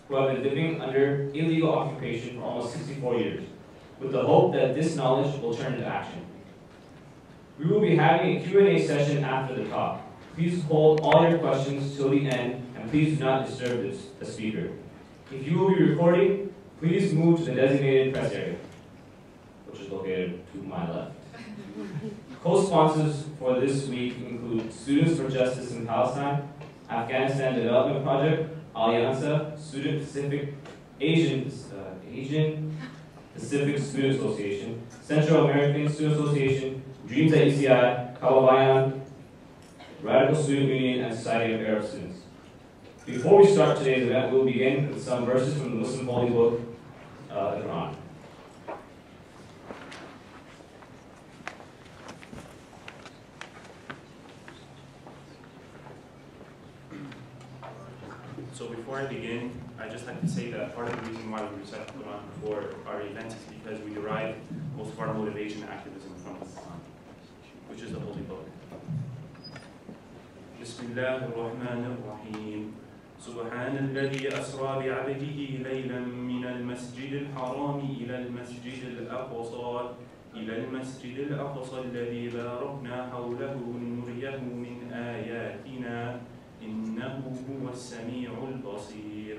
who have been living under illegal occupation for almost 64 years, with the hope that this knowledge will turn into action. We will be having a Q&A session after the talk. Please hold all your questions till the end, and please do not disturb the speaker. If you will be recording, please move to the designated press area, which is located to my left. Co-sponsors for this week include Students for Justice in Palestine, Afghanistan Development Project, Alianza, Student Pacific Asian Pacific Student Association, Central American Student Association, Dreams at UCI, Bazian, Radical Student Union, and Society of Arab Students. Before we start today's event, we'll begin with some verses from the Muslim holy book, the Quran. So before I begin, I just like to say that part of the reason why we recite the Quran before our events is because we derive most of our motivation and activism from the Quran, which is the holy book. Bismillah ar-Rahman ar-Rahim. سبحان الذي أسرى بعبده ليلا من المسجد الحرام إلى المسجد الأقصى الذي باركنا حوله لنريه من آياتنا إنه هو السميع البصير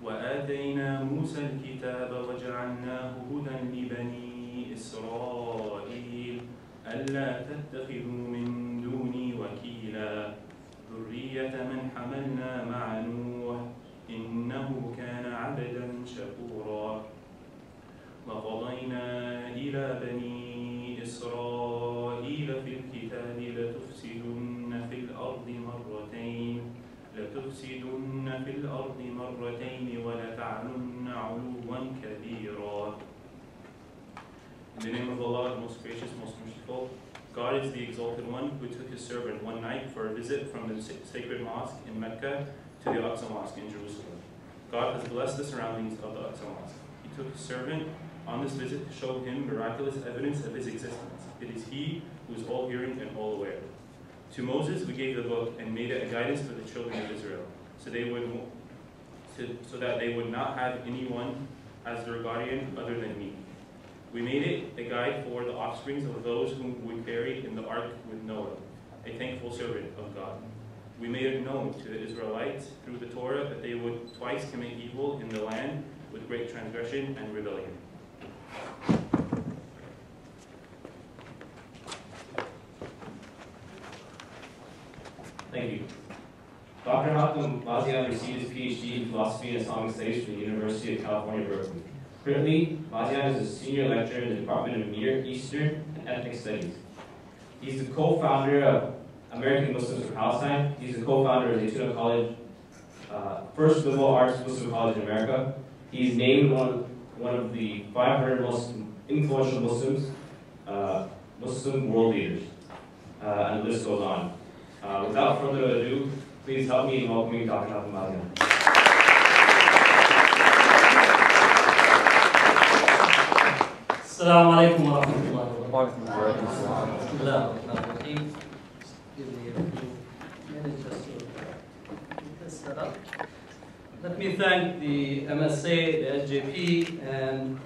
وآتينا موسى الكتاب وجعلناه هدى لبني إسرائيل ألا تتخذوا من دوني وكيلا ذرية من حملنا مع نوح إنه كان عبدا شكورا وقضينا إلى بني إسرائيل في الكتاب لتفسدن في الأرض مرتين ولتعلن علوا كبيرا. In the name of Allah, the most gracious, most merciful, God is the Exalted One who took his servant one night for a visit from the sacred mosque in Mecca to the Aqsa Mosque in Jerusalem. God has blessed the surroundings of the Aqsa Mosque. He took his servant on this visit to show him miraculous evidence of his existence. It is he who is all-hearing and all-aware. To Moses we gave the book and made it a guidance for the children of Israel, so that they would not have anyone as their guardian other than me. We made it a guide for the offsprings of those whom we buried in the ark with Noah, a thankful servant of God. We made it known to the Israelites through the Torah that they would twice commit evil in the land with great transgression and rebellion. Thank you. Dr. Hatem Bazian received his PhD in Philosophy and Islamic Studies from the University of California, Berkeley. Currently, Bazian is a senior lecturer in the Department of Near Eastern and Ethnic Studies. He's the co-founder of American Muslims for Palestine. He's the co-founder of Zaytuna College, first liberal arts Muslim college in America. He's named one of the 500 most influential Muslim world leaders, and the list goes on. Without further ado, please help me in welcoming Dr. Hatem Bazian. Assalamu alaikum wa rahmatullahi wa barakatuh. Give me a few minutes just to get this set up. Let me thank the MSA, the SJP, and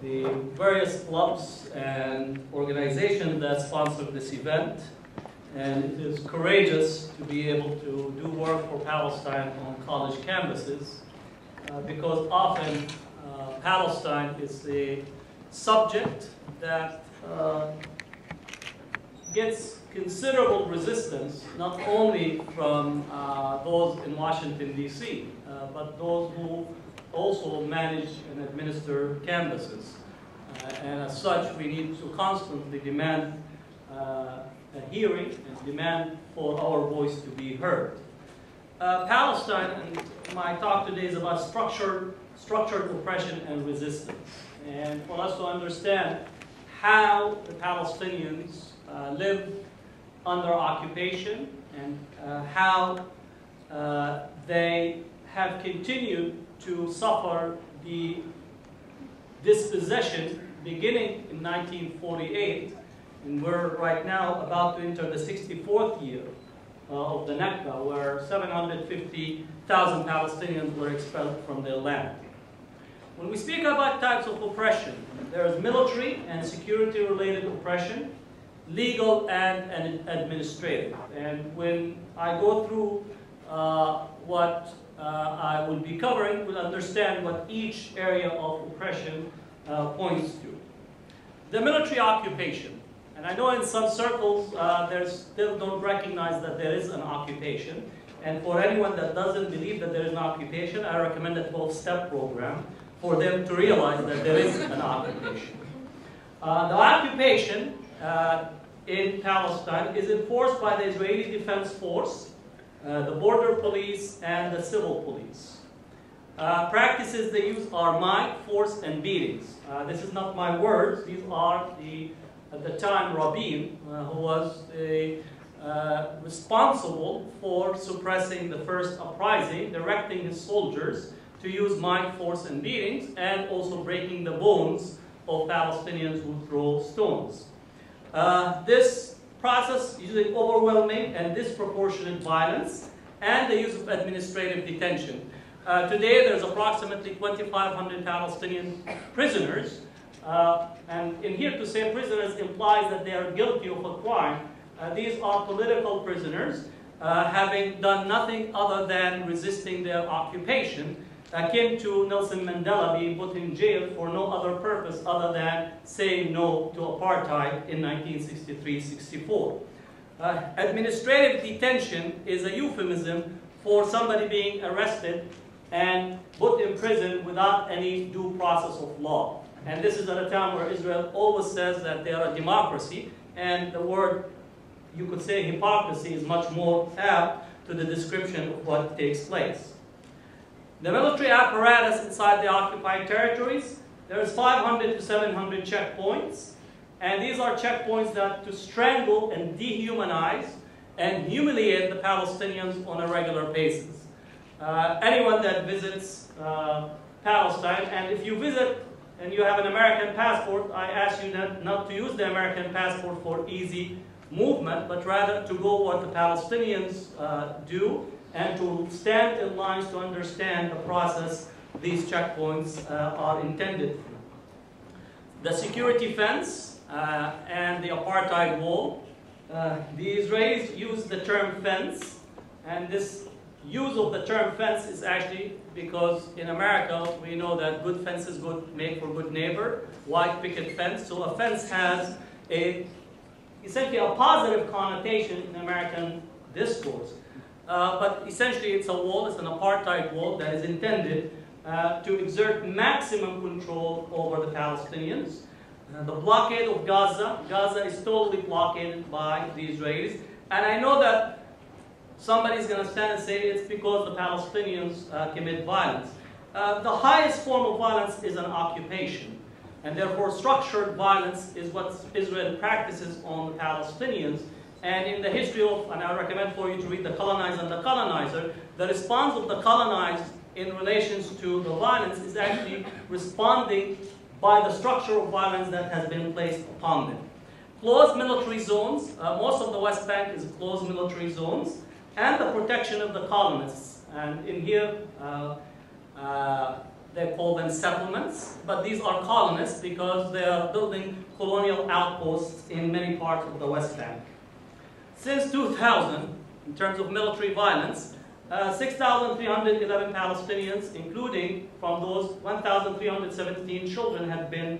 the various clubs and organizations that sponsored this event. And it is courageous to be able to do work for Palestine on college campuses because often Palestine is a subject that gets considerable resistance, not only from those in Washington, D.C., but those who also manage and administer campuses. And as such, we need to constantly demand a hearing and demand for our voice to be heard. Palestine, and my talk today is about structured oppression and resistance. And for us to understand how the Palestinians live under occupation and how they have continued to suffer the dispossession beginning in 1948, and we're right now about to enter the 64th year of the Nakba, where 750,000 Palestinians were expelled from their land. When we speak about types of oppression, there is military and security-related oppression, legal and administrative. And when I go through what I will be covering, we'll understand what each area of oppression points to. The military occupation. And I know in some circles they still don't recognize that there is an occupation. And for anyone that doesn't believe that there is an occupation, I recommend a 12-step program for them to realize that there is an occupation. The occupation in Palestine is enforced by the Israeli Defense Force, the border police, and the civil police. Practices they use are might, force, and beatings. This is not my words. These are at the time, Rabin, who was responsible for suppressing the first uprising, directing his soldiers to use might, force, and beatings, and also breaking the bones of Palestinians who throw stones. This process usually overwhelming and disproportionate violence and the use of administrative detention. Today there's approximately 2,500 Palestinian prisoners, and in here to say prisoners implies that they are guilty of a crime. These are political prisoners having done nothing other than resisting their occupation, akin to Nelson Mandela being put in jail for no other purpose other than saying no to apartheid in 1963-64. Administrative detention is a euphemism for somebody being arrested and put in prison without any due process of law. And this is at a time where Israel always says that they are a democracy, and the word, you could say, hypocrisy is much more apt to the description of what takes place. The military apparatus inside the occupied territories, there's 500 to 700 checkpoints, and these are checkpoints that to strangle and dehumanize and humiliate the Palestinians on a regular basis. Anyone that visits Palestine, and if you visit and you have an American passport, I ask you not to use the American passport for easy movement, but rather to go what the Palestinians do, and to stand in lines to understand the process these checkpoints are intended for. The security fence and the apartheid wall. The Israelis use the term fence, and this use of the term fence is actually because in America we know that good fences make for good neighbor, white picket fence. So a fence has essentially a positive connotation in American discourse. But essentially it's a wall, it's an apartheid wall that is intended to exert maximum control over the Palestinians. The blockade of Gaza. Gaza is totally blockaded by the Israelis. And I know that somebody's going to stand and say it's because the Palestinians commit violence. The highest form of violence is an occupation. And therefore structured violence is what Israel practices on the Palestinians. And in the history of, and I recommend for you to read The Colonized and the Colonizer, the response of the colonized in relation to the violence is actually responding by the structure of violence that has been placed upon them. Closed military zones, most of the West Bank is closed military zones, and the protection of the colonists. And in here, they call them settlements, but these are colonists because they are building colonial outposts in many parts of the West Bank. Since 2000, in terms of military violence, 6,311 Palestinians, including from those 1,317 children, have been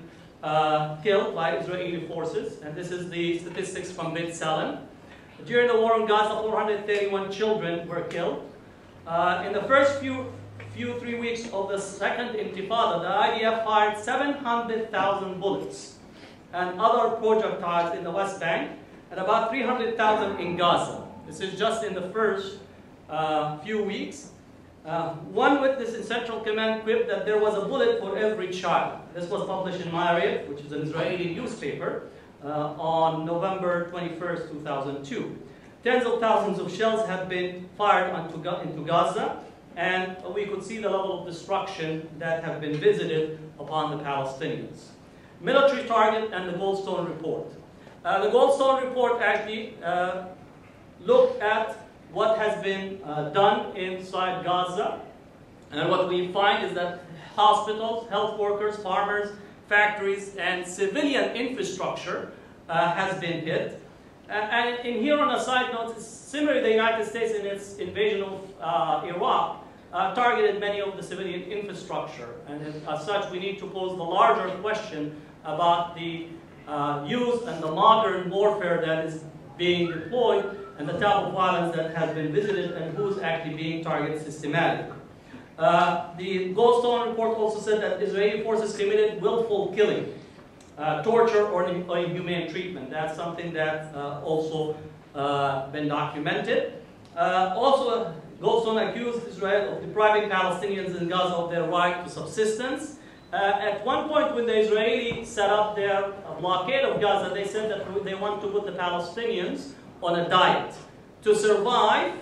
killed by Israeli forces, and this is the statistics from Beit Salem. During the war in Gaza, 431 children were killed. In the first 3 weeks of the second Intifada, the IDF fired 700,000 bullets and other projectiles in the West Bank, and about 300,000 in Gaza. This is just in the first few weeks. One witness in Central Command quipped that there was a bullet for every child. This was published in Ma'arif, which is an Israeli newspaper, on November 21st, 2002. Tens of thousands of shells have been fired into Gaza, and we could see the level of destruction that have been visited upon the Palestinians. Military target and the Goldstone report. The Goldstone report actually looked at what has been done inside Gaza. And what we find is that hospitals, health workers, farmers, factories, and civilian infrastructure has been hit. And in here on a side note, similarly, the United States in its invasion of Iraq targeted many of the civilian infrastructure. And as such, we need to pose the larger question about the use and the modern warfare that is being deployed and the type of violence that has been visited and who's actually being targeted systematically. The Goldstone report also said that Israeli forces committed willful killing, torture, or inhumane treatment. That's something that also been documented. Also, Goldstone accused Israel of depriving Palestinians in Gaza of their right to subsistence. At one point, when the Israelis set up their blockade of Gaza, they said that they want to put the Palestinians on a diet to survive,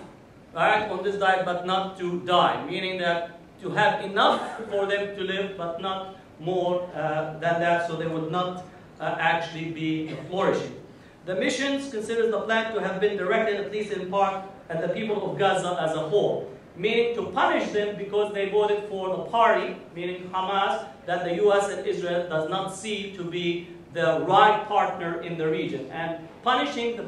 right, on this diet, but not to die, meaning that to have enough for them to live, but not more than that, so they would not actually be flourishing. The missions considers the plan to have been directed, at least in part, at the people of Gaza as a whole, meaning to punish them because they voted for the party, meaning Hamas, that the US and Israel does not see to be the right partner in the region. And punishing the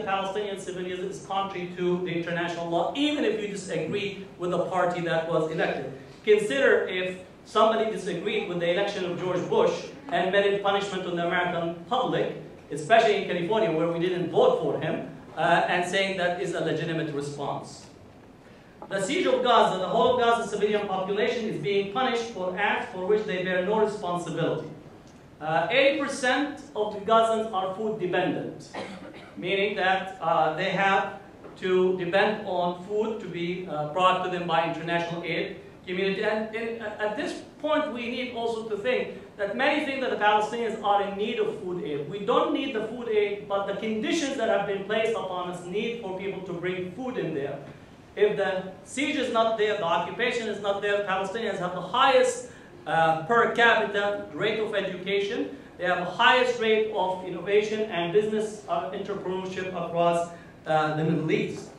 Palestinian civilians is contrary to the international law, even if you disagree with the party that was elected. Consider if somebody disagreed with the election of George Bush and meted punishment on the American public, especially in California where we didn't vote for him, and saying that is a legitimate response. The siege of Gaza, the whole of Gaza's civilian population is being punished for acts for which they bear no responsibility. 80% of the Gazans are food dependent, meaning that they have to depend on food to be brought to them by international aid community. And at this point, we need also to think that many think that the Palestinians are in need of food aid. We don't need the food aid, but the conditions that have been placed upon us need for people to bring food in there. If the siege is not there, the occupation is not there, Palestinians have the highest per capita rate of education. They have the highest rate of innovation and business entrepreneurship across the Middle East.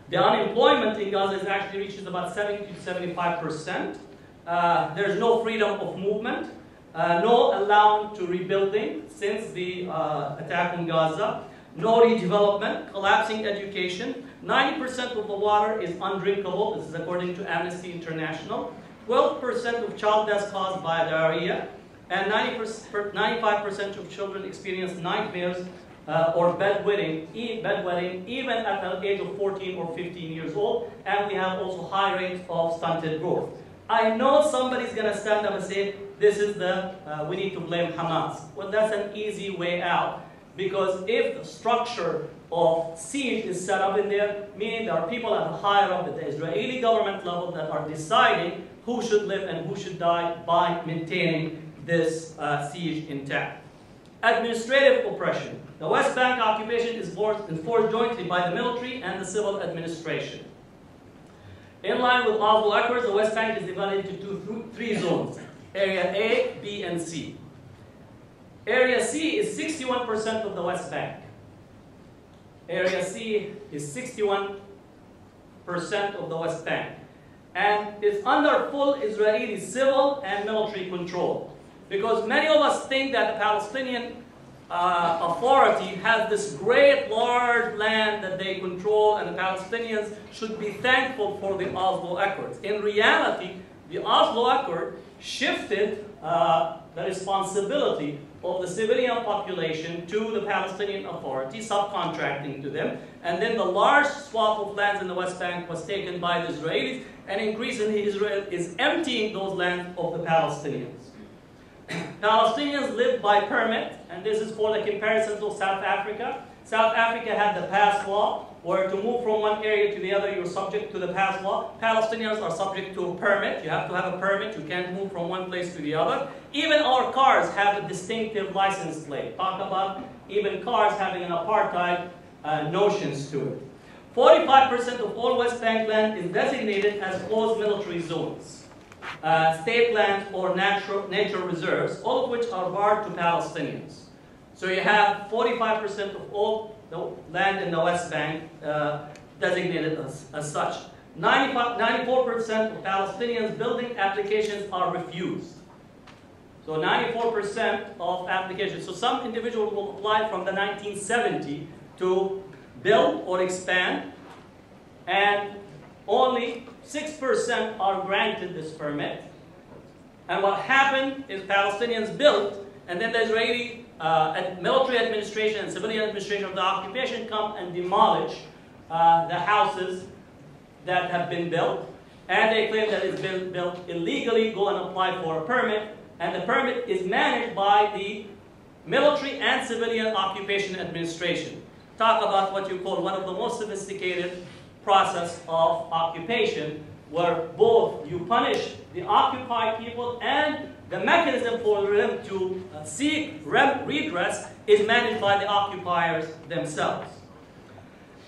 The unemployment in Gaza actually reaches about 70 to 75%. There's no freedom of movement, no allowance to rebuilding since the attack on Gaza, no redevelopment, collapsing education. 90% of the water is undrinkable. This is according to Amnesty International. 12% of child deaths caused by diarrhea, and 95% of children experience nightmares or bedwetting even at the age of 14 or 15 years old, and we have also high rates of stunted growth. I know somebody's going to stand up and say, this is we need to blame Hamas. Well, that's an easy way out, because if the structure of siege is set up in there, meaning there are people at the higher up at the Israeli government level that are deciding who should live and who should die by maintaining this siege intact. Administrative oppression. The West Bank occupation is enforced jointly by the military and the civil administration. In line with Oslo Accords, the West Bank is divided into three zones: Area A, B, and C. Area C is 61% of the West Bank. Area C is 61% of the West Bank, and is under full Israeli civil and military control. Because many of us think that the Palestinian Authority has this great large land that they control, and the Palestinians should be thankful for the Oslo Accords. In reality, the Oslo Accord shifted the responsibility of the civilian population to the Palestinian Authority, subcontracting to them, and then the large swath of lands in the West Bank was taken by the Israelis, and increasingly Israel is emptying those lands of the Palestinians. Palestinians live by permit, and this is for the comparison to South Africa. South Africa had the pass law, where to move from one area to the other, you're subject to the pass law. Palestinians are subject to a permit. You have to have a permit. You can't move from one place to the other. Even our cars have a distinctive license plate. Talk about even cars having an apartheid notions to it. 45% of all West Bank land is designated as closed military zones. State lands or nature reserves, all of which are barred to Palestinians. So you have 45% of all the land in the West Bank designated as such. 94% of Palestinians' building applications are refused. So 94% of applications. So some individuals will apply from the 1970 to build or expand, and only 6% are granted this permit. And what happened is Palestinians built, and then the Israeli military administration and civilian administration of the occupation come and demolish the houses that have been built, and they claim that it's been built illegally, go and apply for a permit, and the permit is managed by the military and civilian occupation administration. Talk about what you call one of the most sophisticated process of occupation, where both you punish the occupied people and the mechanism for them to seek redress is managed by the occupiers themselves.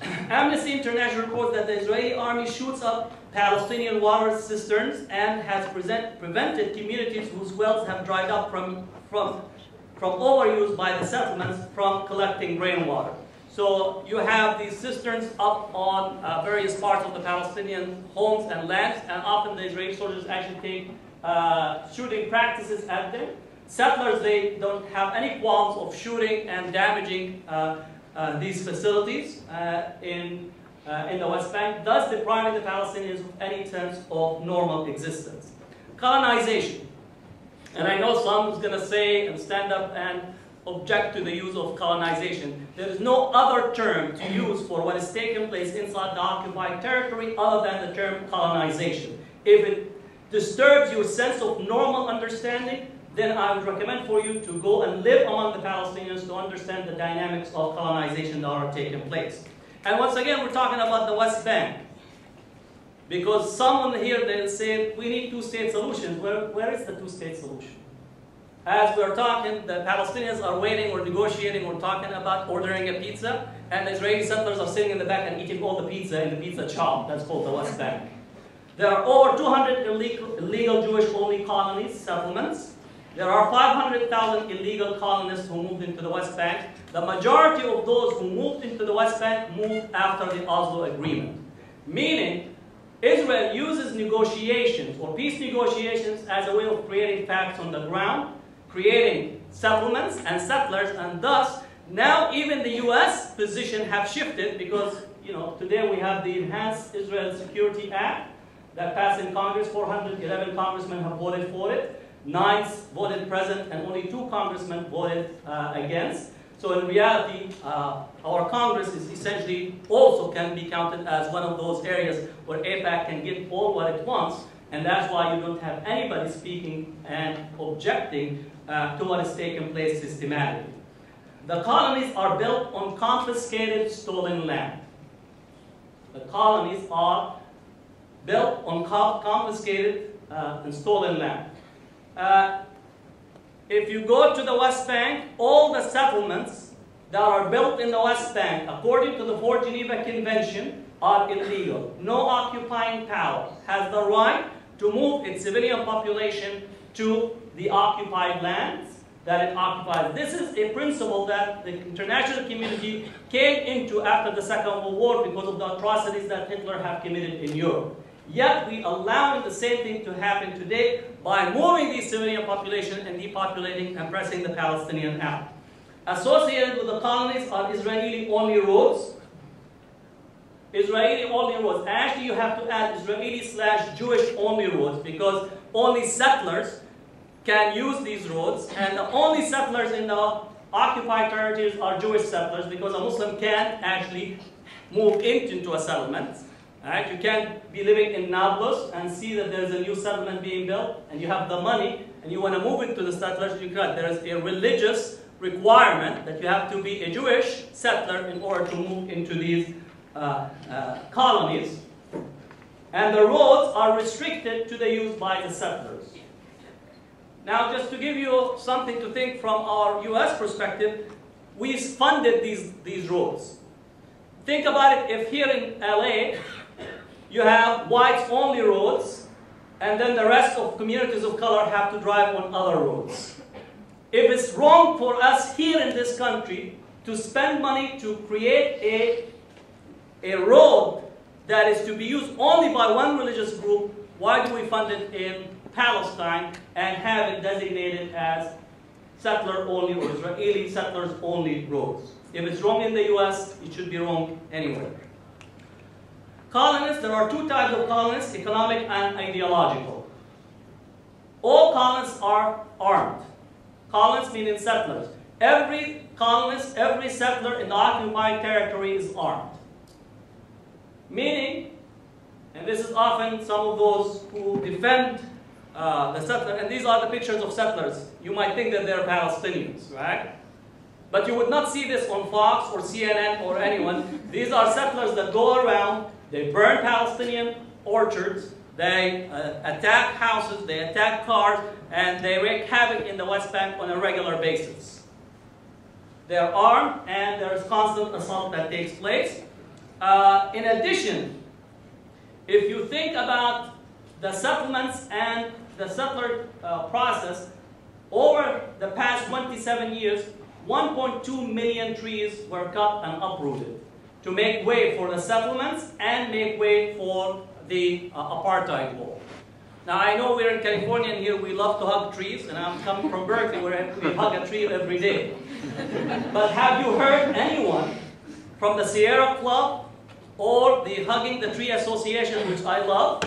Amnesty International reports that the Israeli army shoots up Palestinian water cisterns and has prevented communities whose wells have dried up from overuse by the settlements from collecting rainwater. So you have these cisterns up on various parts of the Palestinian homes and lands, and often the Israeli soldiers actually take shooting practices at them. Settlers, they don't have any qualms of shooting and damaging these facilities in the West Bank, thus depriving the Palestinians of any sense of normal existence. Colonization. And I know some is going to say and stand up and object to the use of colonization. There is no other term to use for what is taking place inside the occupied territory other than the term colonization. If it disturbs your sense of normal understanding, then I would recommend for you to go and live among the Palestinians to understand the dynamics of colonization that are taking place. And once again, we're talking about the West Bank. Because someone here, they'll say, we need two-state solutions. Where is the two-state solution? As we're talking, the Palestinians are waiting or negotiating or talking about ordering a pizza, and the Israeli settlers are sitting in the back and eating all the pizza in the pizza shop. That's called the West Bank. There are over 200 illegal Jewish-only colonies, settlements. There are 500,000 illegal colonists who moved into the West Bank. The majority of those who moved into the West Bank moved after the Oslo Agreement. Meaning, Israel uses negotiations or peace negotiations as a way of creating facts on the ground, creating settlements and settlers, and thus now even the U.S. position have shifted because, you know, today we have the Enhanced Israel Security Act that passed in Congress. 411 congressmen have voted for it. 9 voted present, and only 2 congressmen voted against. So in reality, our Congress is essentially also can be counted as one of those areas where AIPAC can get all what it wants, and that's why you don't have anybody speaking and objecting to what is taking place systematically. The colonies are built on confiscated, stolen land. The colonies are built on confiscated and stolen land. If you go to the West Bank, all the settlements that are built in the West Bank, according to the 4th Geneva Convention, are illegal. No occupying power has the right to move its civilian population to the occupied lands that it occupies. This is a principle that the international community came into after the Second World War because of the atrocities that Hitler have committed in Europe. Yet we allow the same thing to happen today by moving the civilian population and depopulating and pressing the Palestinian out. Associated with the colonies are Israeli-only roads. Israeli-only roads. Actually, you have to add Israeli/Jewish-only roads because only settlers can use these roads, and the only settlers in the occupied territories are Jewish settlers because a Muslim can't actually move into a settlement. Right? You can't be living in Nablus and see that there's a new settlement being built and you have the money and you want to move into the settlers. You can't. There is a religious requirement that you have to be a Jewish settler in order to move into these colonies. And the roads are restricted to the use by the settlers. Now, just to give you something to think from our U.S. perspective, we funded these roads. Think about it, if here in LA, you have whites-only roads, and then the rest of communities of color have to drive on other roads. If it's wrong for us here in this country to spend money to create a road that is to be used only by one religious group, why do we fund it in Palestine and have it designated as settler-only or Israeli settlers-only roads? If it's wrong in the US, it should be wrong anywhere. Colonists, there are two types of colonists, economic and ideological. All colonists are armed. Colonists meaning settlers. Every colonist, every settler in the occupied territory is armed. Meaning, and this is often some of those who defend the settler, and these are the pictures of settlers. You might think that they're Palestinians, right? But you would not see this on Fox or CNN or anyone. These are settlers that go around, they burn Palestinian orchards, they attack houses, they attack cars, and they wreak havoc in the West Bank on a regular basis. They are armed, and there is constant assault that takes place. In addition, if you think about the settlements and the settler process, over the past 27 years, 1.2 million trees were cut and uprooted to make way for the settlements and make way for the apartheid wall. Now, I know we're in California and here we love to hug trees, and I'm coming from Berkeley where we hug a tree every day. But have you heard anyone from the Sierra Club or the Hugging the Tree Association, which I love,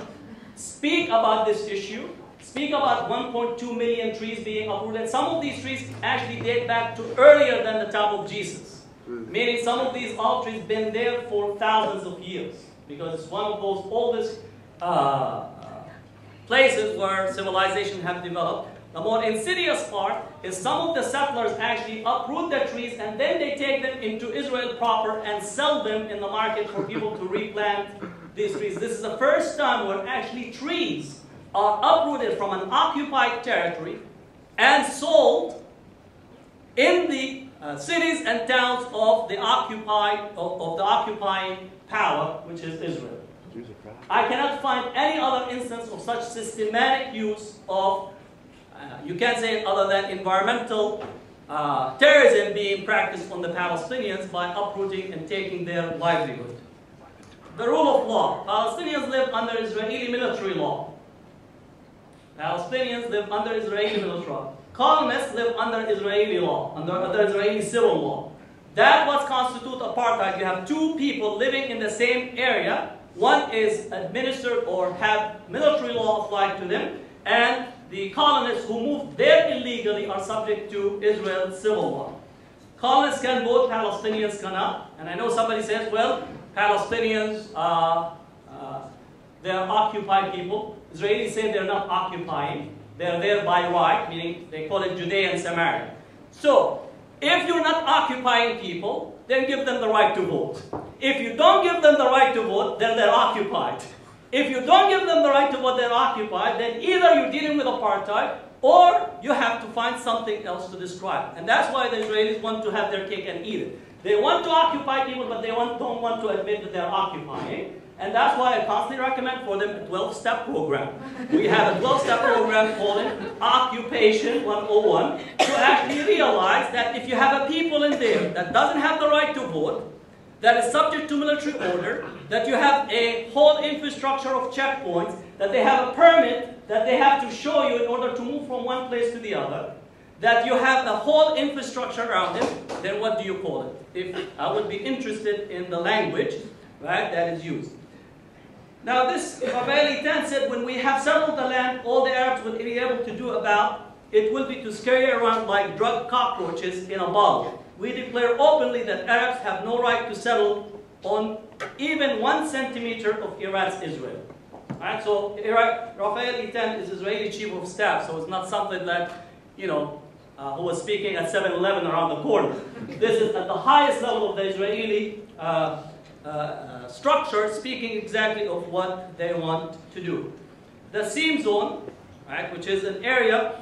speak about this issue, speak about 1.2 million trees being uprooted? Some of these trees actually date back to earlier than the time of Jesus. Meaning some of these olive trees been there for thousands of years, because it's one of those oldest places where civilization have developed. The more insidious part is some of the settlers actually uproot the trees and then they take them into Israel proper and sell them in the market for people to replant these trees. This is the first time where actually trees are uprooted from an occupied territory and sold in the cities and towns of the occupying power, which is Israel. I cannot find any other instance of such systematic use of, you can't say it other than environmental terrorism being practiced on the Palestinians by uprooting and taking their livelihood. The rule of law. Palestinians live under Israeli military law. Palestinians live under Israeli military law. Colonists live under Israeli law, under Israeli civil law. That what constitutes apartheid. You have two people living in the same area. One is administered or have military law applied to them, and the colonists who moved there illegally are subject to Israel's civil law. Colonists can vote, Palestinians cannot. And I know somebody says, well, Palestinians, they're occupied people. Israelis say they're not occupying. They're there by right, meaning they call it Judea and Samaria. So, if you're not occupying people, then give them the right to vote. If you don't give them the right to vote, then they're occupied. If you don't give them the right to vote, they're occupied, then either you're dealing with apartheid, or you have to find something else to describe. And that's why the Israelis want to have their cake and eat it. They want to occupy people, but they don't want to admit that they're occupying. And that's why I constantly recommend for them a 12-step program. We have a 12-step program called Occupation 101 to actually realize that if you have a people in there that doesn't have the right to vote, that is subject to military order, that you have a whole infrastructure of checkpoints, that they have a permit that they have to show you in order to move from one place to the other, that you have a whole infrastructure around it, then what do you call it? If I would be interested in the language, right, that is used. Now this Rafael Hatem said, when we have settled the land, all the Arabs will be able to do about it will be to scurry around like drug cockroaches in a bottle. We declare openly that Arabs have no right to settle on even 1 centimeter of Iraq's Israel. Right? So Rafael Hatem is Israeli chief of staff, so it's not something that, you know, who was speaking at 7-Eleven around the corner. This is at the highest level of the Israeli structure, speaking exactly of what they want to do. The seam zone, right, which is an area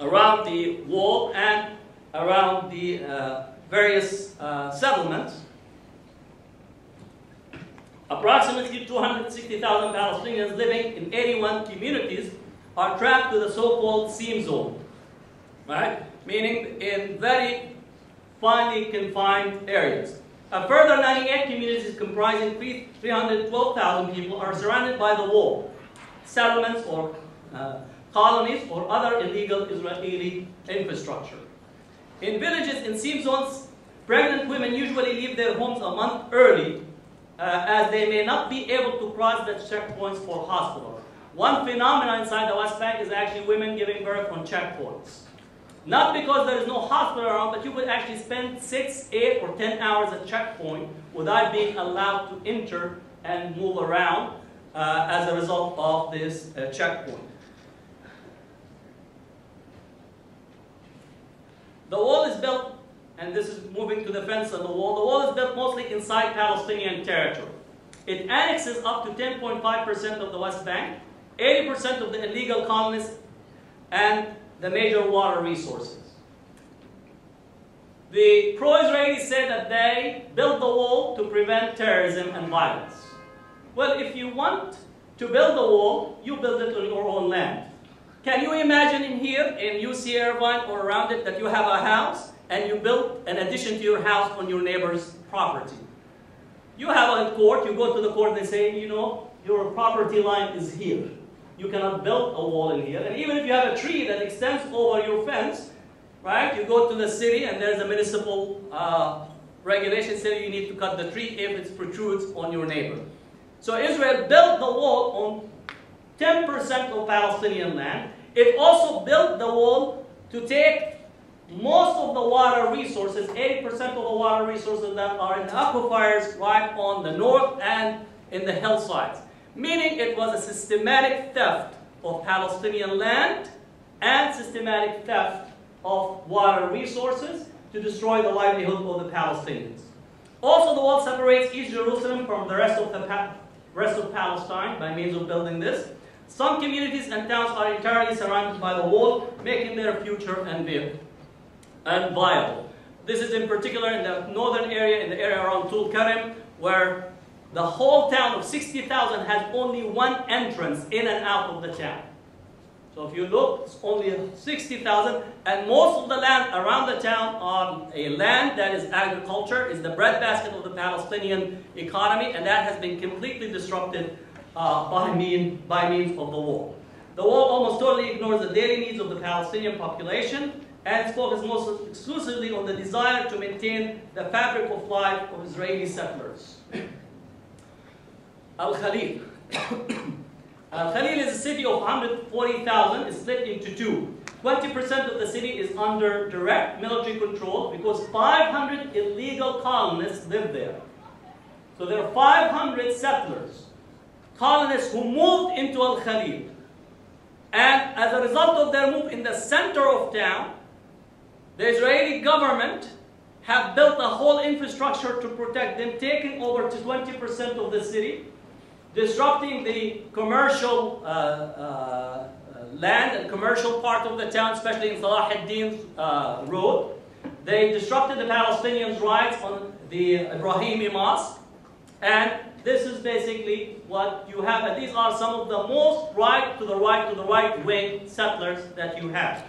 around the wall and around the various settlements. Approximately 260,000 Palestinians living in 81 communities are trapped to the so-called seam zone, right? Meaning in very finely confined areas. A further 98 communities comprising 312,000 people are surrounded by the wall, settlements or colonies or other illegal Israeli infrastructure. In villages in seam zones, pregnant women usually leave their homes a month early as they may not be able to cross the checkpoints for hospitals. One phenomenon inside the West Bank is actually women giving birth on checkpoints. Not because there is no hospital around, but you would actually spend 6, 8, or 10 hours at checkpoint without being allowed to enter and move around as a result of this checkpoint. The wall is built, and this is moving to the fence of the wall. The wall is built mostly inside Palestinian territory. It annexes up to 10.5% of the West Bank, 80% of the illegal colonists, and the major water resources. The pro-Israelis say that they built the wall to prevent terrorism and violence. Well, if you want to build the wall, you build it on your own land. Can you imagine in here, in UC Irvine or around it, that you have a house and you build an addition to your house on your neighbor's property? You have a court, you go to the court and they say, you know, your property line is here. You cannot build a wall in here. And even if you have a tree that extends over your fence, right, you go to the city and there's a municipal regulation saying you need to cut the tree if it protrudes on your neighbor. So Israel built the wall on 10% of Palestinian land. It also built the wall to take most of the water resources, 80% of the water resources that are in the aquifers right on the north and in the hillsides. Meaning it was a systematic theft of Palestinian land and systematic theft of water resources to destroy the livelihood of the Palestinians. Also, the wall separates East Jerusalem from the rest of Palestine by means of building this. Some communities and towns are entirely surrounded by the wall, making their future unviable. This is in particular in the northern area, in the area around Tul Karim, where the whole town of 60,000 has only one entrance in and out of the town. So if you look, it's only 60,000, and most of the land around the town are a land that is agriculture, is the breadbasket of the Palestinian economy, and that has been completely disrupted by means of the wall. The wall almost totally ignores the daily needs of the Palestinian population, and it's focused most exclusively on the desire to maintain the fabric of life of Israeli settlers. Al-Khalil. Al-Khalil is a city of 140,000, is split into two. 20% of the city is under direct military control because 500 illegal colonists live there. So there are 500 settlers, colonists who moved into Al-Khalil. And as a result of their move in the center of town, the Israeli government have built a whole infrastructure to protect them, taking over to 20% of the city, disrupting the commercial land and commercial part of the town, especially in Salah ad-Din's road. They disrupted the Palestinians' rights on the Ibrahimi Mosque. And this is basically what you have. And these are some of the most right wing settlers that you have.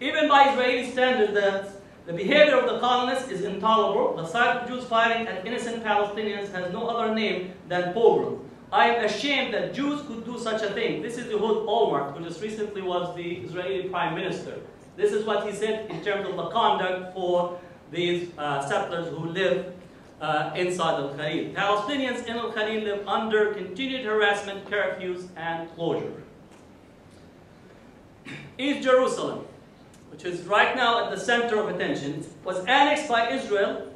Even by Israeli standards, the behavior of the colonists is intolerable. The sight of Jews fighting at innocent Palestinians has no other name than pogrom. I am ashamed that Jews could do such a thing. This is Ehud Olmert, who just recently was the Israeli Prime Minister. This is what he said in terms of the conduct for these settlers who live inside Al-Khalil. Palestinians in Al-Khalil live under continued harassment, curfews, and closure. East Jerusalem, which is right now at the center of attention, was annexed by Israel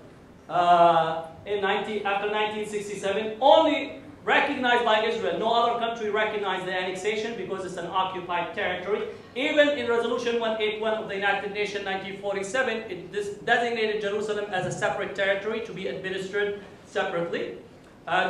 after 1967, only recognized by Israel. No other country recognized the annexation because it's an occupied territory. Even in Resolution 181 of the United Nations 1947, it designated Jerusalem as a separate territory to be administered separately.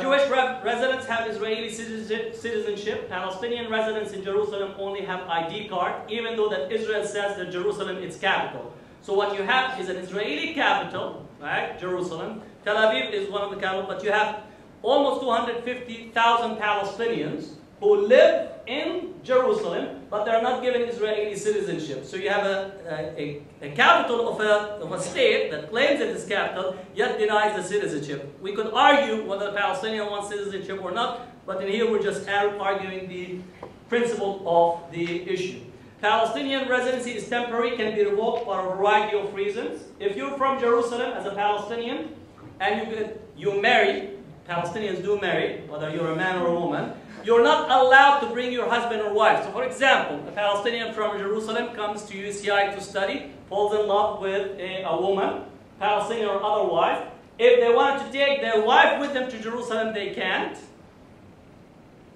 Jewish residents have Israeli citizenship. Palestinian residents in Jerusalem only have ID card, even though that Israel says that Jerusalem is capital. So what you have is an Israeli capital, right? Jerusalem. Tel Aviv is one of the capitals, but you have almost 250,000 Palestinians who live in Jerusalem, but they're not given Israeli citizenship. So you have a capital of a state that claims it is capital, yet denies the citizenship. We could argue whether the Palestinian wants citizenship or not, but in here we're just arguing the principle of the issue. Palestinian residency is temporary, can be revoked for a variety of reasons. If you're from Jerusalem as a Palestinian and you marry, Palestinians do marry, whether you're a man or a woman, you're not allowed to bring your husband or wife. So for example, a Palestinian from Jerusalem comes to UCI to study, falls in love with a woman, Palestinian or otherwise. If they wanted to take their wife with them to Jerusalem, they can't,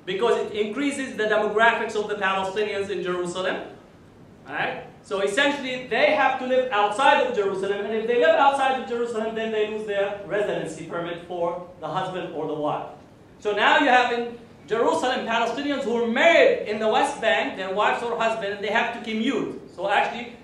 because it increases the demographics of the Palestinians in Jerusalem. Right? So essentially, they have to live outside of Jerusalem, and if they live outside of Jerusalem, then they lose their residency permit for the husband or the wife. So now you have in Jerusalem Palestinians who are married in the West Bank, their wives or husband, and they have to commute. So actually,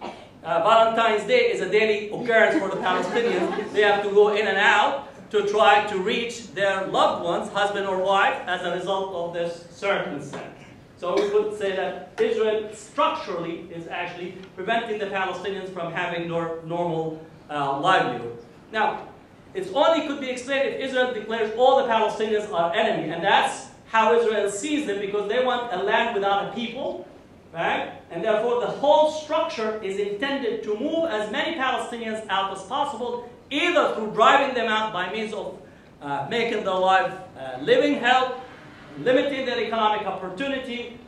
Valentine's Day is a daily occurrence for the Palestinians. They have to go in and out to try to reach their loved ones, husband or wife, as a result of this circumstance. So we would say that Israel structurally is actually preventing the Palestinians from having normal livelihood. Now, it only could be explained if Israel declares all the Palestinians are enemy, and that's how Israel sees them, because they want a land without a people, right? And therefore the whole structure is intended to move as many Palestinians out as possible, either through driving them out by means of making their life living hell, limiting their economic opportunity,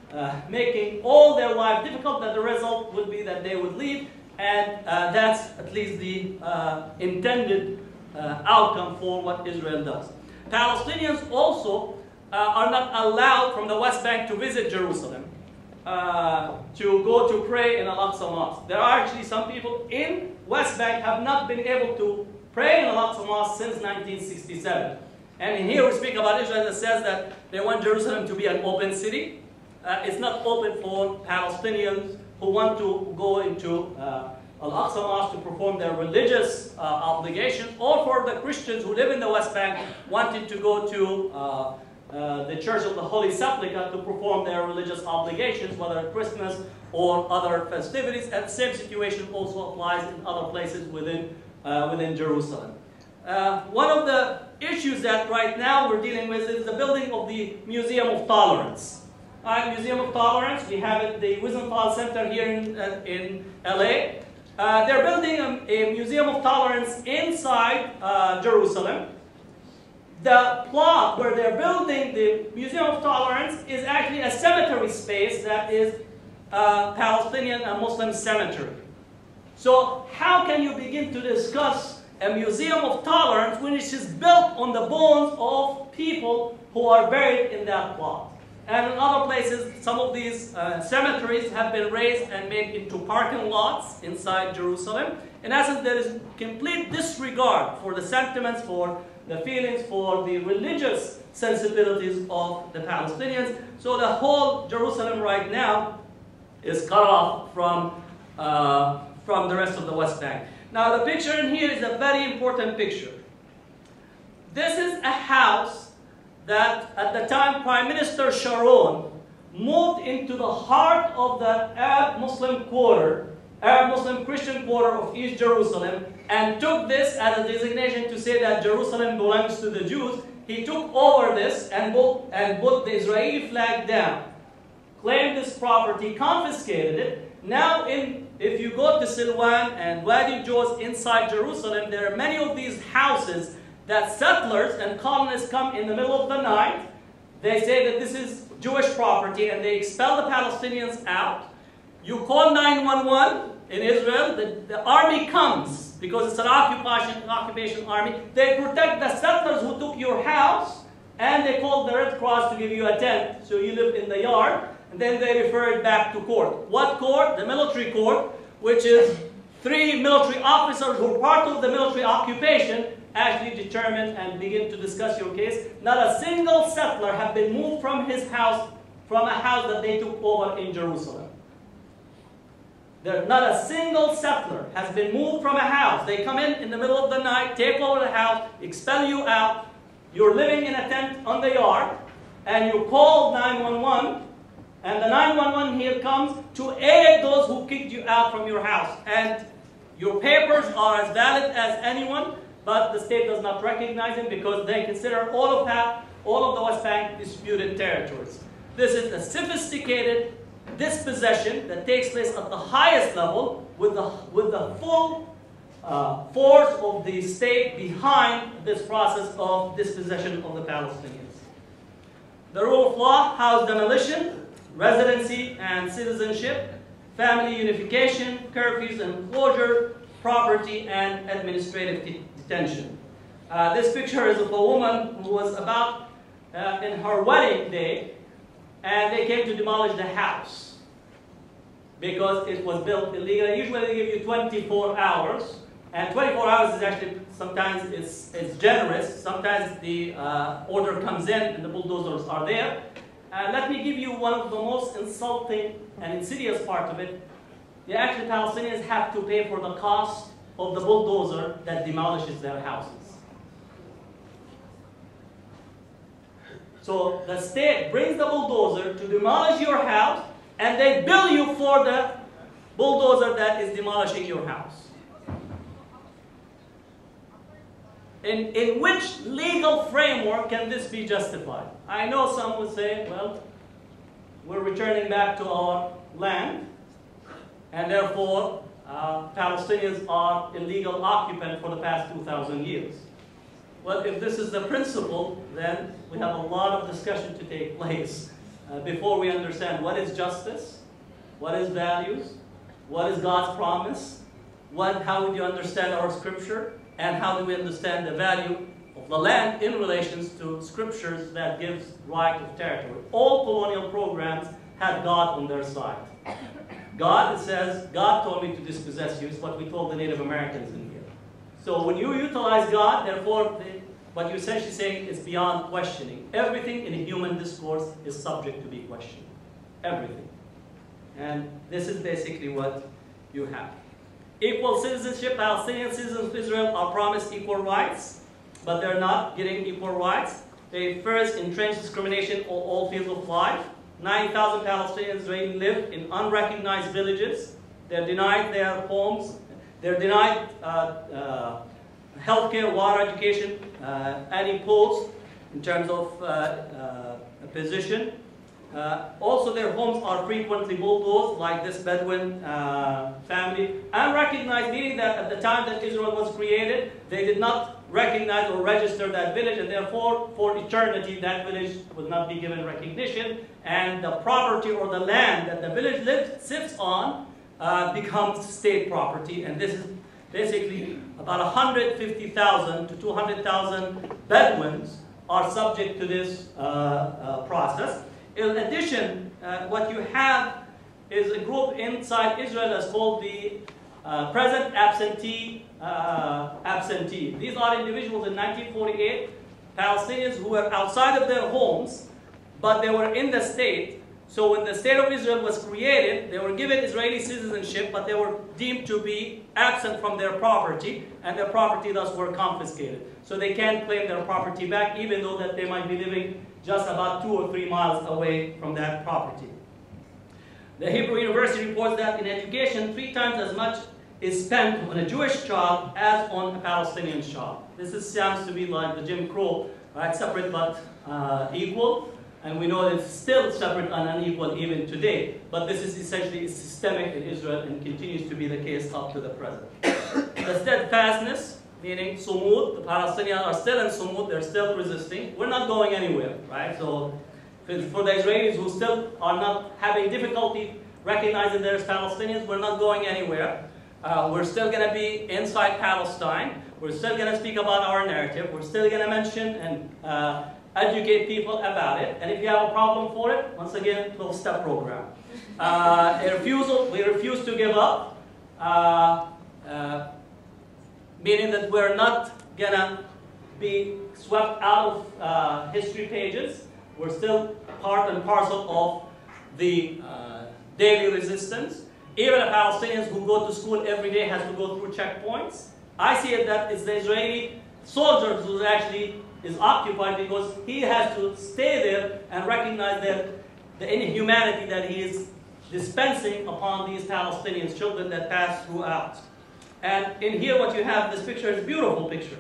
making all their life difficult, that the result would be that they would leave, and that's at least the intended outcome for what Israel does. Palestinians also are not allowed from the West Bank to visit Jerusalem, to go to pray in Al-Aqsa Mosque. There are actually some people in West Bank have not been able to pray in Al-Aqsa Mosque since 1967. And in here we speak about Israel that says that they want Jerusalem to be an open city. It's not open for Palestinians who want to go into Al-Aqsa Mosque to perform their religious obligations, or for the Christians who live in the West Bank wanting to go to the Church of the Holy Sepulchre to perform their religious obligations, whether at Christmas or other festivities. And the same situation also applies in other places within Jerusalem. One of the issues that right now we're dealing with is the building of the Museum of Tolerance. Museum of Tolerance, we have it, the Wiesenthal Center here in LA. They're building a Museum of Tolerance inside Jerusalem. The plot where they're building the Museum of Tolerance is actually a cemetery space that is a Palestinian and Muslim cemetery. So how can you begin to discuss a Museum of Tolerance when it is built on the bones of people who are buried in that plot? And in other places, some of these cemeteries have been raised and made into parking lots inside Jerusalem. In essence, there is complete disregard for the sentiments, for the feelings, for the religious sensibilities of the Palestinians. So the whole Jerusalem right now is cut off from the rest of the West Bank. Now the picture in here is a very important picture. This is a house that at the time Prime Minister Sharon moved into the heart of the Arab Muslim quarter, Arab Muslim Christian quarter of East Jerusalem, and took this as a designation to say that Jerusalem belongs to the Jews. He took over this and put the Israeli flag down, claimed this property, confiscated it. Now if you go to Silwan and Wadi Joz inside Jerusalem, there are many of these houses that settlers and colonists come in the middle of the night. They say that this is Jewish property and they expel the Palestinians out. You call 911 in Israel, the army comes because it's an occupation army. They protect the settlers who took your house, and they call the Red Cross to give you a tent so you live in the yard, and then they refer it back to court. What court? The military court, which is 3 military officers who are part of the military occupation actually determine and begin to discuss your case. Not a single settler have been moved from his house, from a house that they took over in Jerusalem. Not a single settler has been moved from a house. They come in the middle of the night, take over the house, expel you out. You're living in a tent on the yard, and you call 911, and the 911 here comes to aid those who kicked you out from your house. And your papers are as valid as anyone, but the state does not recognize them because they consider all of the West Bank disputed territories. This is a sophisticated dispossession that takes place at the highest level with the full force of the state behind this process of dispossession of the Palestinians. The rule of law, house demolition, residency and citizenship, family unification, curfews and closure, property and administrative detention. This picture is of a woman who was about in her wedding day, and they came to demolish the house because it was built illegally. Usually they give you 24 hours, and 24 hours is actually, sometimes it's generous. Sometimes the order comes in and the bulldozers are there. Let me give you one of the most insulting and insidious part of it. The actual Palestinians have to pay for the cost of the bulldozer that demolishes their houses. So the state brings the bulldozer to demolish your house, and they bill you for the bulldozer that is demolishing your house. In which legal framework can this be justified? I know some would say, well, we're returning back to our land, and therefore Palestinians are illegal occupants for the past 2,000 years. Well, if this is the principle, then we have a lot of discussion to take place before we understand what is justice, what is values, what is God's promise, how would you understand our scripture, and how do we understand the value of the land in relation to scriptures that gives right of territory. All colonial programs have God on their side. God, it says, God told me to dispossess you, is what we told the Native Americans in here. So when you utilize God, therefore, what you're essentially saying is beyond questioning. Everything in a human discourse is subject to be questioned. Everything. And this is basically what you have. Equal citizenship. Palestinian citizens of Israel are promised equal rights, but they're not getting equal rights. They first entrench discrimination on all fields of life. 9,000 Palestinians live in unrecognized villages. They're denied their homes. They're denied healthcare, water, education, any post in terms of position. Also, their homes are frequently bulldozed, like this Bedouin family. Unrecognized, meaning that at the time that Israel was created, they did not recognize or register that village, and therefore, for eternity, that village will not be given recognition, and the property or the land that the village sits on becomes state property, and this is basically about 150,000 to 200,000 Bedouins are subject to this process. In addition, what you have is a group inside Israel that's called the present absentee. These are individuals in 1948, Palestinians who were outside of their homes, but they were in the state. So when the state of Israel was created, they were given Israeli citizenship, but they were deemed to be absent from their property, and their property thus were confiscated. So they can't claim their property back, even though that they might be living just about 2 or 3 miles away from that property. The Hebrew University reports that in education, 3 times as much is spent on a Jewish child as on a Palestinian child. This sounds to be like the Jim Crow, right? Separate but equal. And we know it's still separate and unequal even today. But this is essentially systemic in Israel and continues to be the case up to the present. The steadfastness, meaning sumud, the Palestinians are still in sumud, they're still resisting. We're not going anywhere, right? So for the Israelis who still are not having difficulty recognizing there's Palestinians, we're not going anywhere. We're still going to be inside Palestine. We're still going to speak about our narrative. We're still going to mention and educate people about it. And if you have a problem for it, once again, 12-step program. We refuse to give up, meaning that we're not going to be swept out of history pages. We're still part and parcel of the daily resistance. Even the Palestinians who go to school every day has to go through checkpoints. I see it that it's the Israeli soldiers who actually is occupied because he has to stay there and recognize that the inhumanity that he is dispensing upon these Palestinian children that pass throughout. And in here what you have, this picture is a beautiful picture.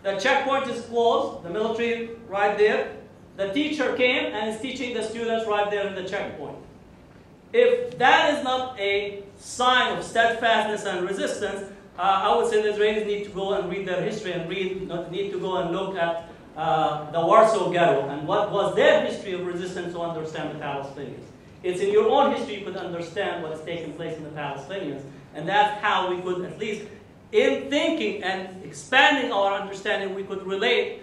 The checkpoint is closed, the military right there. The teacher came and is teaching the students right there in the checkpoint. If that is not a sign of steadfastness and resistance, I would say the Israelis need to go and read their history and need to go and look at the Warsaw Ghetto and what was their history of resistance to understand the Palestinians. It's in your own history you could understand what has taken place in the Palestinians, and that's how we could, at least in thinking and expanding our understanding, we could relate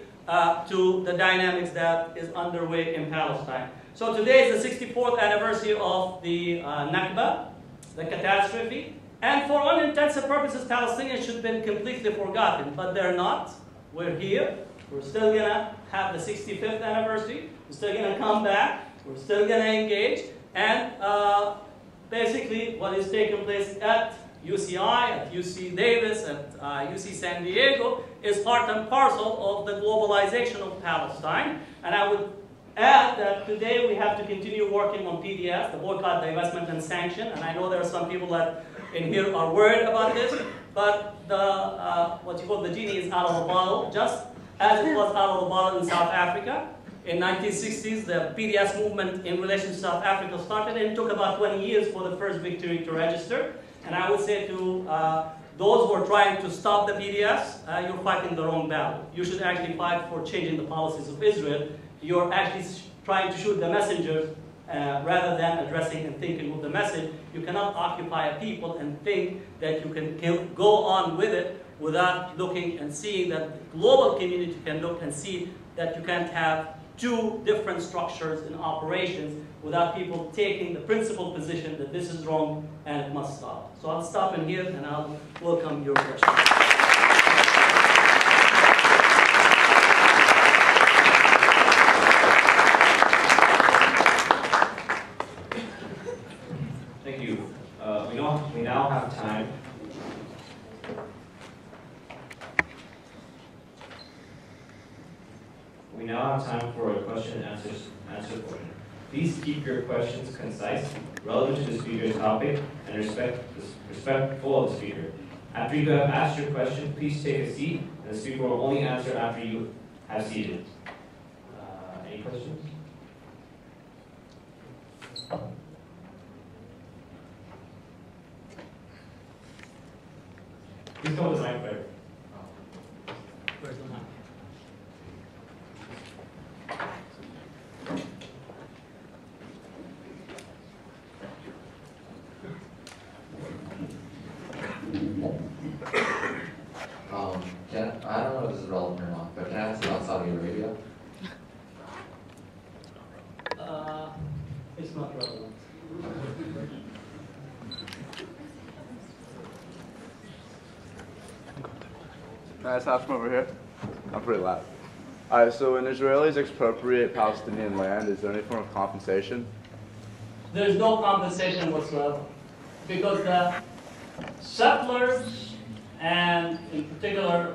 to the dynamics that is underway in Palestine. So today is the 64th anniversary of the Nakba, the catastrophe, and for all intents and purposes, Palestinians should have been completely forgotten, but they're not. We're here. We're still going to have the 65th anniversary. We're still going to come back. We're still going to engage. And basically, what is taking place at UCI, at UC Davis, at UC San Diego is part and parcel of the globalization of Palestine. And I would add that today we have to continue working on PDS, the boycott, divestment, and sanction. And I know there are some people that in here are worried about this, but the what you call the genie is out of the bottle, just as it was out of the bottle in South Africa. In 1960s, the PDS movement in relation to South Africa started, and it took about 20 years for the first victory to register. And I would say to those who are trying to stop the PDS, you're fighting the wrong battle. You should actually fight for changing the policies of Israel. You're actually trying to shoot the messengers rather than addressing and thinking of the message. You cannot occupy a people and think that you can go on with it without looking and seeing that the global community can look and see that you can't have two different structures in operations without people taking the principled position that this is wrong and it must stop. So I'll stop in here and I'll welcome your questions. We now have time. We now have time for a question and answer portion. Please keep your questions concise, relevant to the speaker's topic, and respectful of the speaker. After you have asked your question, please take a seat, and the speaker will only answer after you have seated. Any questions? Please come with the mic there. Where's the mic? I don't know if this is relevant or not, but can I ask about Saudi Arabia? It's not relevant. Can I just ask from over here? I'm pretty loud. All right, so when Israelis expropriate Palestinian land, is there any form of compensation? There's no compensation whatsoever because the settlers, and in particular,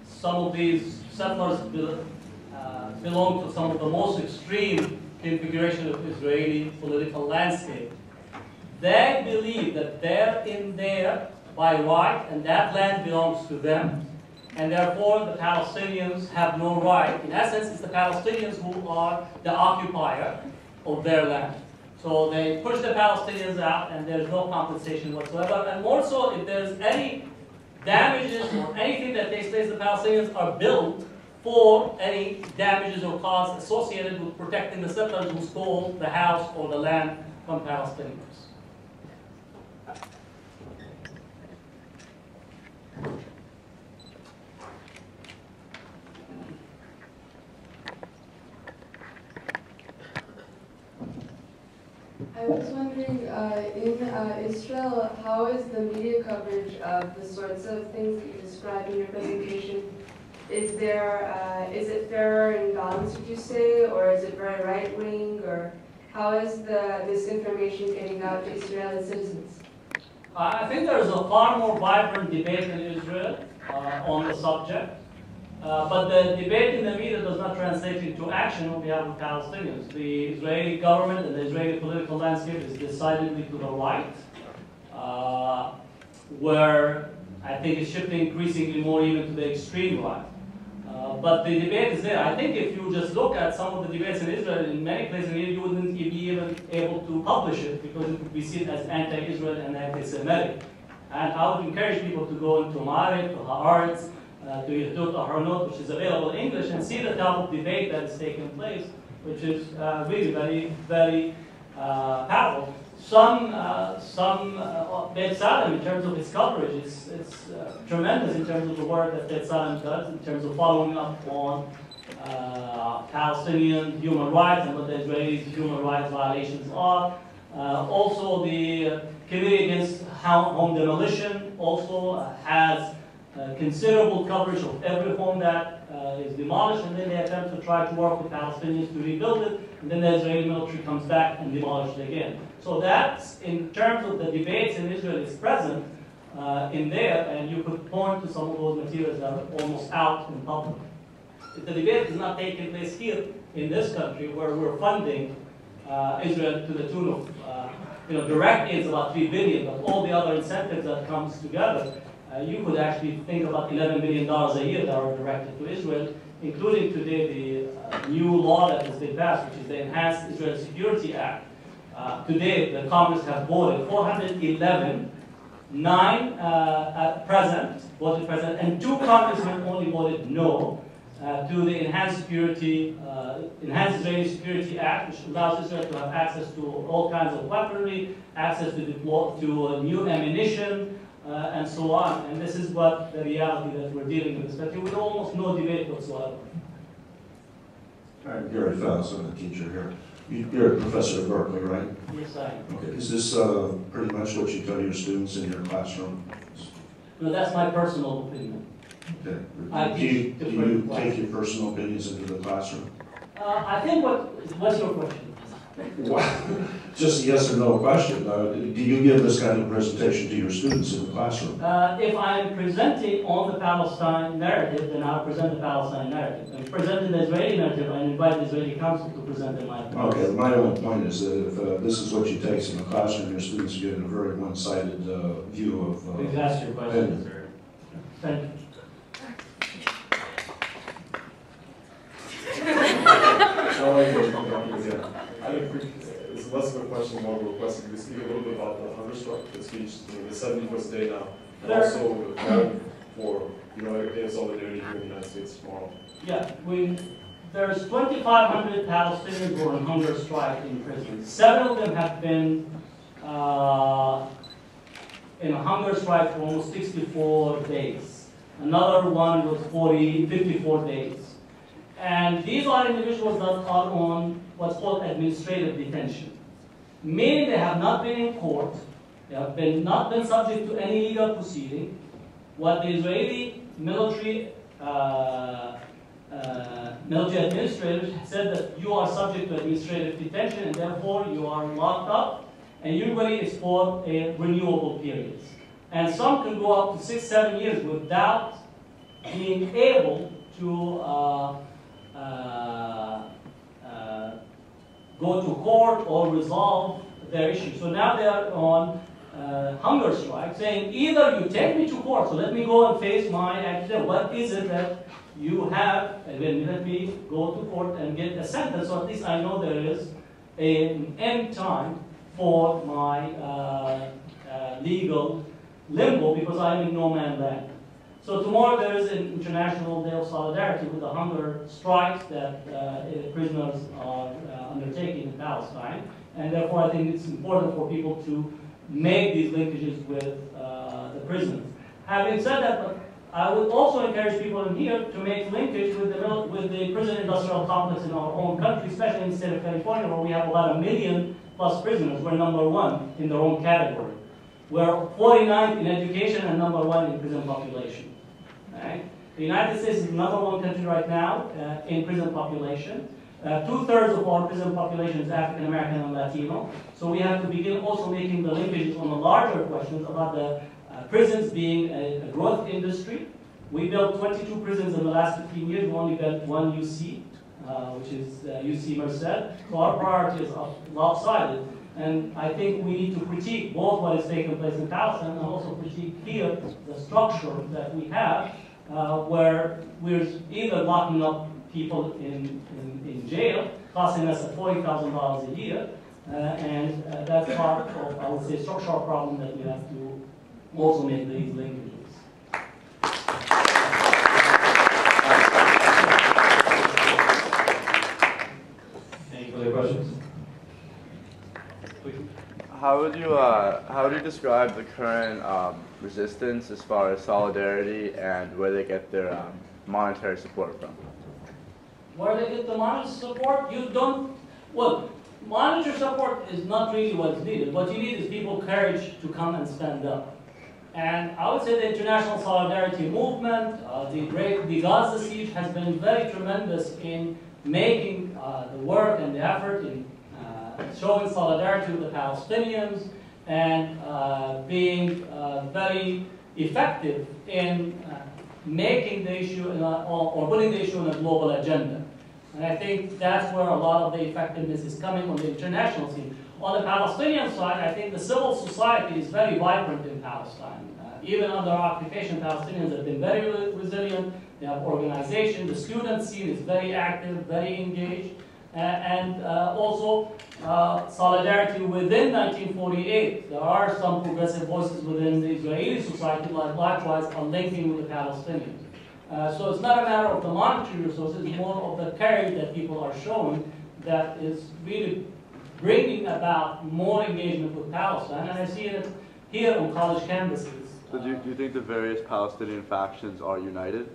some of these settlers belong to some of the most extreme configuration of Israeli political landscape. They believe that they're in there by right, and that land belongs to them. And therefore, the Palestinians have no right. In essence, it's the Palestinians who are the occupier of their land. So they push the Palestinians out, and there's no compensation whatsoever. And more so, if there's any damages or anything that takes place, the Palestinians are billed for any damages or costs associated with protecting the settlers who stole the house or the land from Palestinians. I was wondering, in Israel, how is the media coverage of the sorts of things that you described in your presentation? Is it fairer and balanced, would you say, or is it very right-wing, or how is this information getting out to Israeli citizens? I think there is a far more vibrant debate in Israel on the subject. But the debate in the media does not translate into action on behalf of Palestinians. The Israeli government and the Israeli political landscape is decidedly to the right, where I think it's shifting increasingly more even to the extreme right. But the debate is there. I think if you just look at some of the debates in Israel, in many places you wouldn't be even able to publish it because it would be seen as anti-Israel and anti-Semitic. And I would encourage people to go into Ma'arif, to Haaretz, to Yahdut Ahronot, which is available in English, and see the type of debate that is taking place, which is really very, very powerful. Bazian, in terms of his coverage, it's tremendous in terms of the work that Bazian does, in terms of following up on Palestinian human rights and what the Israelis' human rights violations are. Also, the Committee Against Home Demolition also has considerable coverage of every home that is demolished, and then they attempt to try to work with Palestinians to rebuild it, and then the Israeli military comes back and demolishes it again. So that's, in terms of the debates in Israel, is present in there, and you could point to some of those materials that are almost out in public. If the debate is not taking place here in this country, where we're funding Israel to the tune of, direct aid is about $3 billion, but all the other incentives that comes together, you could actually think about $11 billion a year that are directed to Israel, including today the new law that has been passed, which is the Enhanced Israel Security Act. Today, the Congress have voted 411, 9 voted present, and 2 congressmen only voted no to the Enhanced Israeli Security Act, which allows Israel to have access to all kinds of weaponry, access to new ammunition, and so on. And this is what the reality that we're dealing with, especially with almost no debate whatsoever. I'm Gary Faust, I'm a teacher here. You're a professor at Berkeley, right? Yes, I am. Okay. Is this pretty much what you tell your students in your classroom? No, that's my personal opinion. Okay. I Do you different take your personal opinions into the classroom? I think what's your question? Just a yes or no question. Do you give this kind of presentation to your students in the classroom? If I'm presenting on the Palestine narrative, then I'll present the Palestine narrative. If presenting the Israeli narrative, I invite the Israeli Council to present in my place. Okay, my only point is that if this is what you take in the classroom, your students are getting a very one-sided view of... Please ask your question, sir. Thank you. It's less of a question, more of a request. Could you speak a little bit about the hunger strike, the speech, the 71st day now, and also for in solidarity here in the United States tomorrow? Yeah, there's 2,500 Palestinians who are on hunger strike in prison. 7 of them have been in a hunger strike for almost 64 days. Another one was 54 days. And these are individuals that are on what's called administrative detention, meaning they have not been in court, they have not been subject to any legal proceeding. What the Israeli military administrators said that you are subject to administrative detention and therefore you are locked up, and usually it's for a renewable periods. And some can go up to 6-7 years without being able to go to court or resolve their issue. So now they are on hunger strike, saying either you take me to court, so let me go and face my action. What is it that you have? And then let me go to court and get a sentence. So at least I know there is an end time for my legal limbo because I'm in no man's land. So tomorrow there is an International Day of Solidarity with the hunger strikes that prisoners are undertaking in Palestine. And therefore I think it's important for people to make these linkages with the prisoners. Having said that, I would also encourage people in here to make linkage with the prison industrial complex in our own country, especially in the state of California, where we have about 1 million plus prisoners. We're #1 in their own category. We're 49th in education and #1 in prison population. Right? The United States is the #1 country right now in prison population. 2/3 of our prison population is African American and Latino. So we have to begin also making the linkages on the larger questions about the prisons being a growth industry, We built 22 prisons in the last 15 years. We only built one UC, which is UC Merced. So our priorities are lopsided. And I think we need to critique both what is taking place in Palestine and also critique here the structure that we have, where we're either locking up people in jail, costing us $40,000 a year, and that's part of, I would say, structural problem that we have to also make these linkages. Any further questions? How would you describe the current resistance as far as solidarity and where they get their monetary support from? Where they get the monetary support, you don't, well, monetary support is not really what's needed. What you need is people courage to come and stand up. And I would say the international solidarity movement, the Gaza siege has been very tremendous in making the work and the effort in showing solidarity with the Palestinians and being very effective in making the issue or putting the issue on a global agenda. And I think that's where a lot of the effectiveness is coming on the international scene. On the Palestinian side, I think the civil society is very vibrant in Palestine. Even under occupation, Palestinians have been very resilient. They have organization. The student scene is very active, very engaged. And also solidarity within 1948. There are some progressive voices within the Israeli society, like likewise are linking with the Palestinians. So it's not a matter of the monetary resources, it's more of the courage that people are showing that is really bringing about more engagement with Palestine. And I see it here on college campuses. So do you think the various Palestinian factions are united?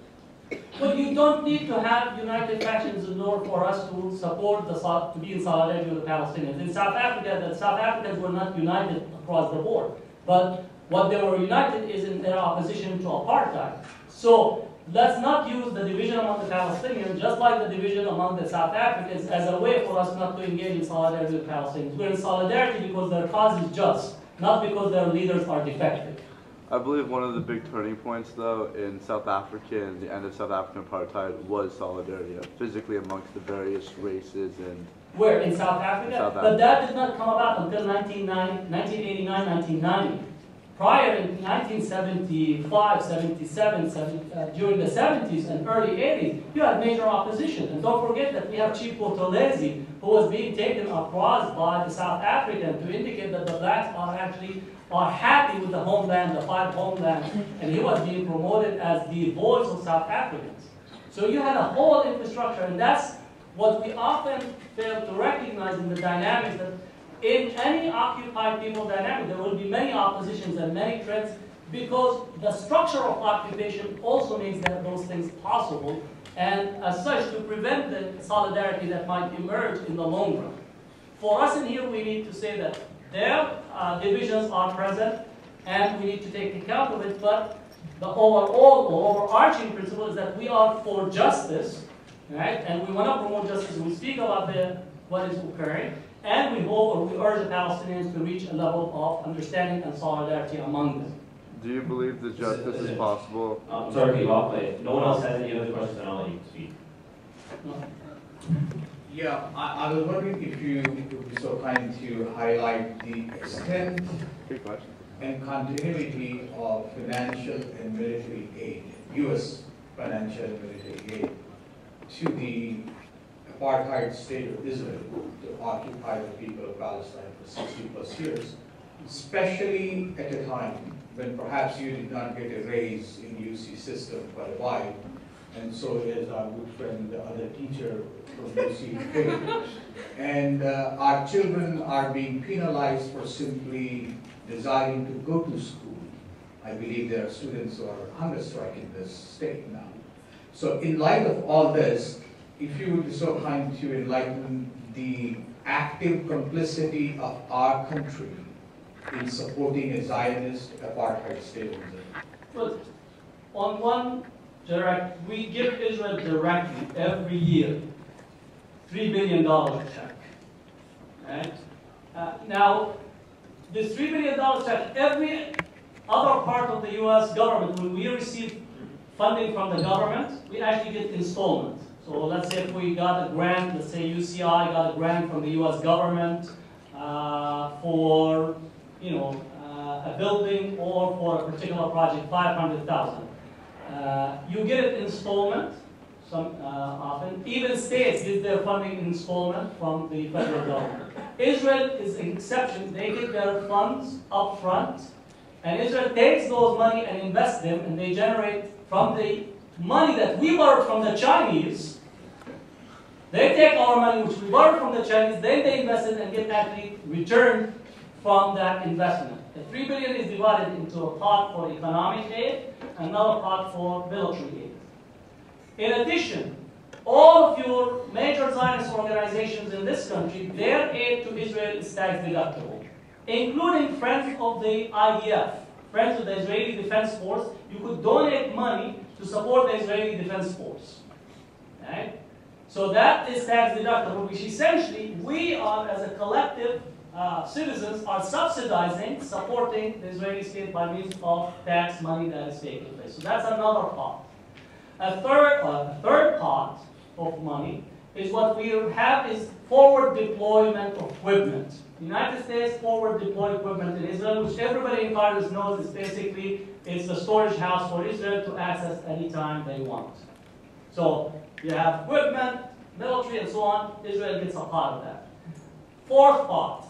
But you don't need to have united factions in order for us to support to be in solidarity with the Palestinians. In South Africa, the South Africans were not united across the board, but what they were united is in their opposition to apartheid. So let's not use the division among the Palestinians, just like the division among the South Africans, as a way for us not to engage in solidarity with the Palestinians. We're in solidarity because their cause is just, not because their leaders are defective. I believe one of the big turning points, though, in South Africa and the end of South African apartheid was solidarity, physically amongst the various races and... Where? In South Africa? South Africa. But that did not come about until 1989, 1990. Prior in 1975, 77, during the 70s and early 80s, you had major opposition. And don't forget that we have Chief Buthelezi, who was being taken across by the South African to indicate that the blacks are happy with the homeland, the five homelands, and he was being promoted as the voice of South Africans. So you had a whole infrastructure, and that's what we often fail to recognize in the dynamics, that in any occupied people dynamic, there will be many oppositions and many threats, because the structure of occupation also makes those things possible, and as such, to prevent the solidarity that might emerge in the long run. For us in here, we need to say that their divisions are present, and we need to take account of it, but the overall or overarching principle is that we are for justice, right? And we want to promote justice. We speak about what is occurring, and we hope, or we urge the Palestinians to reach a level of understanding and solidarity among them. Do you believe that justice is possible? I'm sorry to cut you off, but if no one else has any other questions, then I'll let you speak. No? Yeah, I was wondering if you would be so kind to highlight the extent and continuity of financial and military aid, U.S. financial and military aid, to the apartheid state of Israel to occupy the people of Palestine for 60 plus years, especially at a time when perhaps you did not get a raise in UC system for a while, and so is our good friend, the other teacher from UC. And our children are being penalized for simply desiring to go to school. I believe there are students who are hunger striking in this state now. So in light of all this, if you would be so kind to enlighten the active complicity of our country in supporting a Zionist apartheid state of Israel. Well, on one direct, we give Israel directly every year $3 billion check. Right? Now, this $3 billion check, every other part of the U.S. government, when we receive funding from the government, we actually get installment. So let's say if we got a grant, let's say UCI got a grant from the US government for, a building or for a particular project, 500,000. You get it installment, often. Even states get their funding installment from the federal government. Israel is an exception. They get their funds up front, and Israel takes those money and invests them, and they generate from the money that we borrowed from the Chinese. They take our money, which we borrowed from the Chinese, then they invest it and get actually returned from that investment. The $3 billion is divided into a pot for economic aid, another pot for military aid. In addition, all of your major Zionist organizations in this country, their aid to Israel is tax deductible, including Friends of the IDF, Friends of the Israeli Defense Force. You could donate money to support the Israeli Defense Force. Right? So that is tax deductible, which essentially we are, as a collective citizens, are subsidizing, supporting the Israeli state by means of tax money that is taking place. So that's another pot. A third pot of money is what we have is forward deployment of equipment. The United States forward deploy equipment in Israel, which everybody in Congress knows is basically it's the storage house for Israel to access anytime they want. So you have equipment, military, and so on. Israel gets a part of that. Fourth part,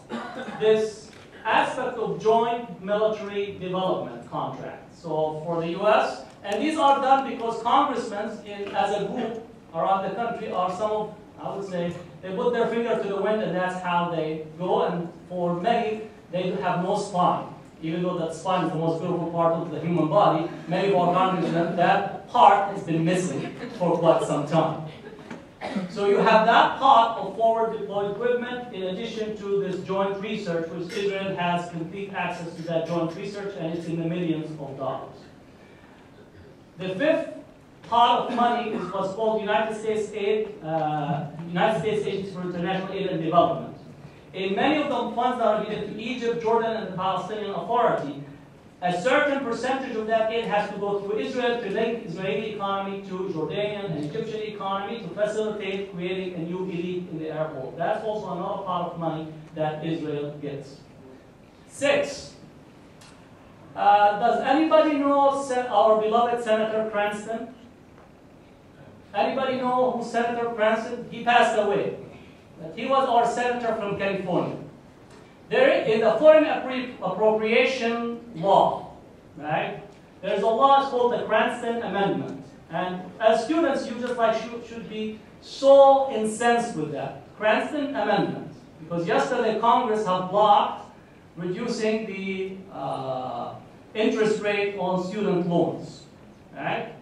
this aspect of joint military development contracts. So for the U.S., and these are done because congressmen, as a group around the country, are some of, I would say, they put their finger to the wind and that's how they go. And for many, they have no spine. Even though that spine is the most beautiful part of the human body, many of our congressmen, that part has been missing for quite some time. So you have that part of forward deployed equipment in addition to this joint research, which Israel has complete access to that joint research, and it's in the millions of dollars. The fifth pot of money is what's called United States Aid, United States Agency for International Aid and Development. In many of the funds that are given to Egypt, Jordan, and the Palestinian Authority, a certain percentage of that aid has to go through Israel to link Israeli economy to Jordanian and Egyptian economy to facilitate creating a new elite in the Arab world. That's also another pot of money that Israel gets. 6. Does anybody know our beloved Senator Cranston? Anybody know who Senator Cranston? He passed away. But he was our senator from California. There in the foreign appropriation law, right? There's a law called the Cranston Amendment. And as students, you just like should be so incensed with that. Cranston Amendment. Because yesterday Congress have blocked reducing the interest rate on student loans, right?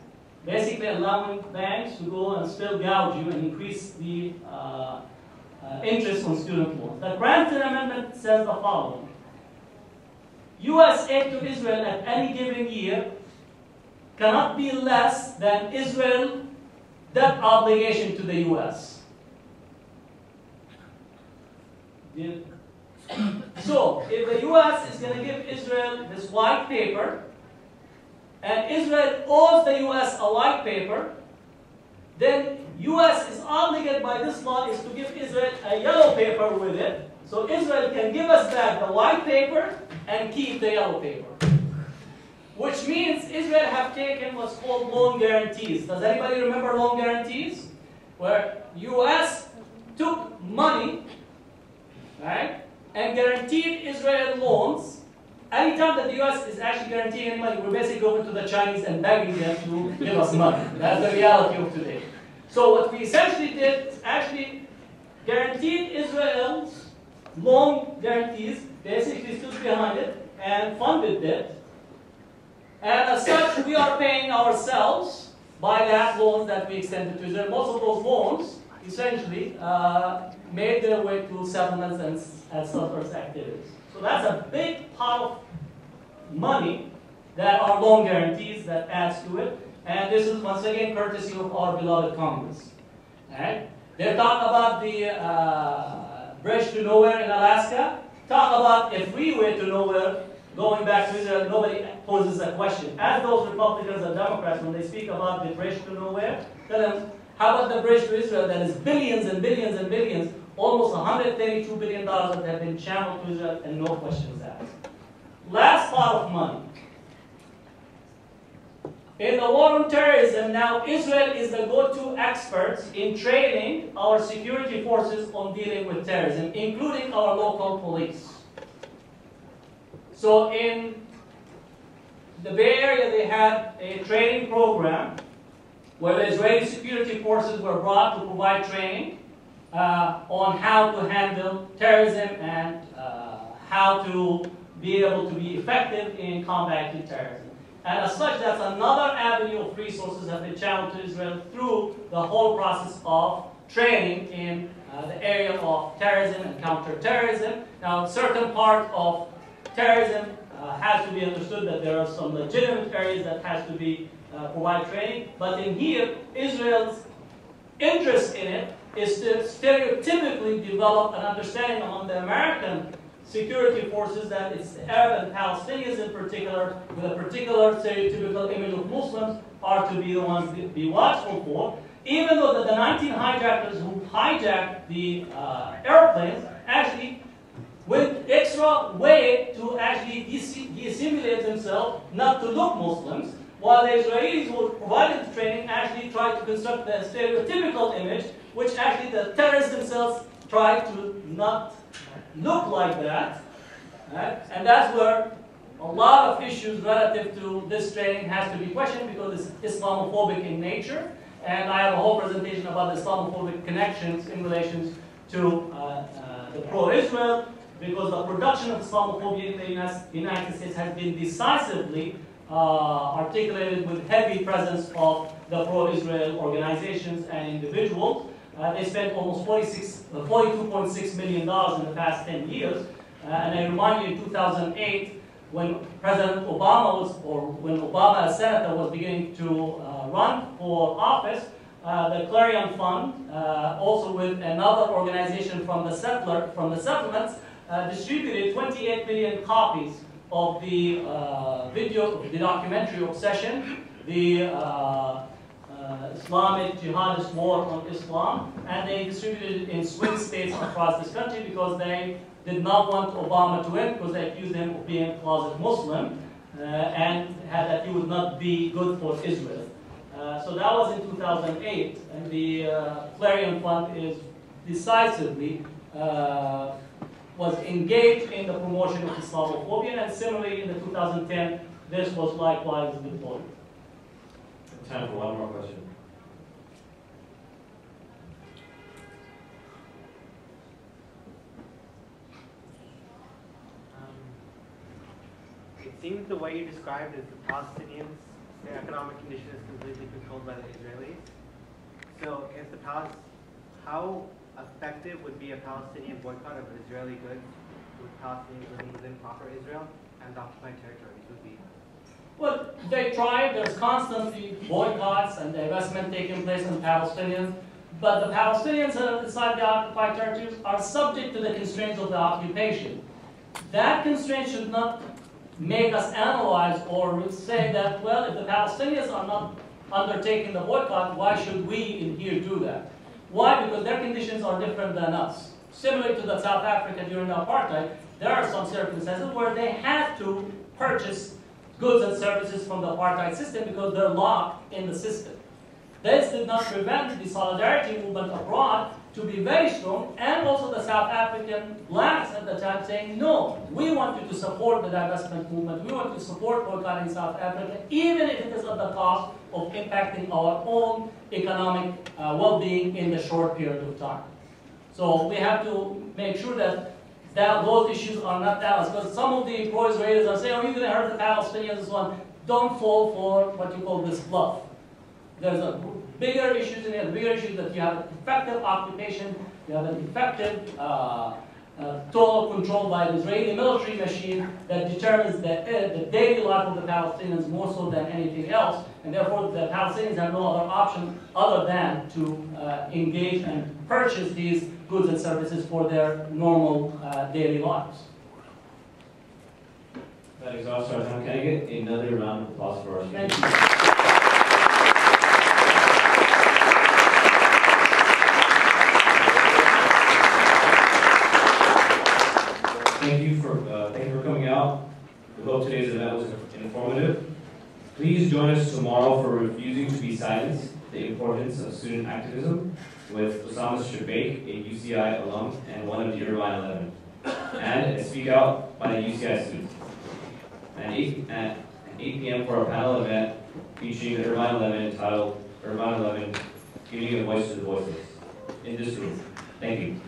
Basically allowing banks to go and still gouge you and increase the interest on student loans. The Cranston Amendment says the following. U.S. aid to Israel at any given year cannot be less than Israel's debt obligation to the U.S. So, if the U.S. is going to give Israel this white paper, and Israel owes the U.S. a white paper, then U.S. is obligated by this law is to give Israel a yellow paper with it, so Israel can give us back the white paper and keep the yellow paper. Which means Israel have taken what's called loan guarantees. Does anybody remember loan guarantees? Where U.S. took money, right, and guaranteed Israel loans. Anytime that the U.S. is actually guaranteeing any money, we're basically going to the Chinese and begging them to give us money. That's the reality of today. So what we essentially did is actually guaranteed Israel's loan guarantees, basically stood behind it and funded it. And as such, we are paying ourselves by that loans that we extended to Israel. Most of those loans essentially made their way to settlements and settlers' activities. So that's a big pot of money that are loan guarantees that adds to it. And this is once again courtesy of our beloved Congress. Right? They talk about the bridge to nowhere in Alaska. Talk about a freeway to nowhere going back to Israel, nobody poses a question. As those Republicans and Democrats, when they speak about the bridge to nowhere, tell them, how about the bridge to Israel that is billions and billions and billions, almost $132 billion that have been channeled to Israel and no questions asked. Last pot of money. In the war on terrorism, now Israel is the go-to experts in training our security forces on dealing with terrorism, including our local police. So in the Bay Area, they had a training program where the Israeli security forces were brought to provide training on how to handle terrorism and how to be able to be effective in combating terrorism. And as such, that's another avenue of resources that have been channeled to Israel through the whole process of training in the area of terrorism and counterterrorism. Now, certain part of terrorism has to be understood that there are some legitimate areas that has to be provide training. But in here, Israel's interest in it is to stereotypically develop an understanding among the American security forces that it's the Arab and Palestinians in particular, with a particular stereotypical image of Muslims, are to be the ones to be watchful for. Even though the 19 hijackers who hijacked the airplanes actually went extra way to actually dissimulate themselves, not to look Muslims, while the Israelis who provided the training actually tried to construct the stereotypical image, which actually the terrorists themselves tried to not look like that. Right? And that's where a lot of issues relative to this training has to be questioned because it's Islamophobic in nature. And I have a whole presentation about the Islamophobic connections in relation to the pro-Israel, because the production of Islamophobia in the United States has been decisively articulated with heavy presence of the pro-Israel organizations and individuals. They spent almost $42.6 million in the past 10 years. And I remind you, in 2008, when President Obama was, or when Obama as senator was beginning to run for office, the Clarion Fund, also with another organization from the settlements, distributed 28 million copies of the the documentary Obsession, the Islamic Jihadist War on Islam, and they distributed it in swing states across this country because they did not want Obama to win because they accused him of being a closet Muslim and that he would not be good for Israel. So that was in 2008, and the Clarion Fund is decisively was engaged in the promotion of Islamophobia, and similarly in the 2010, this was likewise deployed. Time for one more question. It seems the way you described is the Palestinians, their economic condition is completely controlled by the Israelis. So if how effective would be a Palestinian boycott of Israeli goods with Palestinians living within proper Israel and occupied territories would be? Well, they try. There's constantly boycotts and divestment taking place in Palestinians. But the Palestinians inside the occupied territories are subject to the constraints of the occupation. That constraint should not make us analyze or say that, well, if the Palestinians are not undertaking the boycott, why should we in here do that? Why? Because their conditions are different than us. Similar to the South Africa during the apartheid, there are some circumstances where they had to purchase goods and services from the apartheid system because they're locked in the system. This did not prevent the solidarity movement abroad to be very strong, and also the South African blacks at the time saying, no, we want you to support the divestment movement, we want to support boycotting South Africa, even if it is at the cost of impacting our own economic well-being in the short period of time. So we have to make sure that those issues are not balanced, because some of the pro-Israelis are saying, oh, you're going to hurt the Palestinians and so on. Don't fall for what you call this bluff. There's a bigger issues in it. The bigger issues that you have an effective occupation, you have an effective total control by the Israeli military machine that determines the daily life of the Palestinians more so than anything else, and therefore the Palestinians have no other option other than to engage and purchase these goods and services for their normal daily lives. That exhausts our time. Can I get another round of applause for our speakers? Thank you. Thank you for coming out. We hope today's event was informative. Please join us tomorrow for Refusing to be Silenced, the Importance of Student Activism, with Osama Shabaik, a UCI alum and one of the Irvine 11, and a Speak Out by a UCI student. At 8 p.m. for a panel event featuring the Irvine 11 entitled Irvine 11, Giving a Voice to the Voiceless, in this room. Thank you.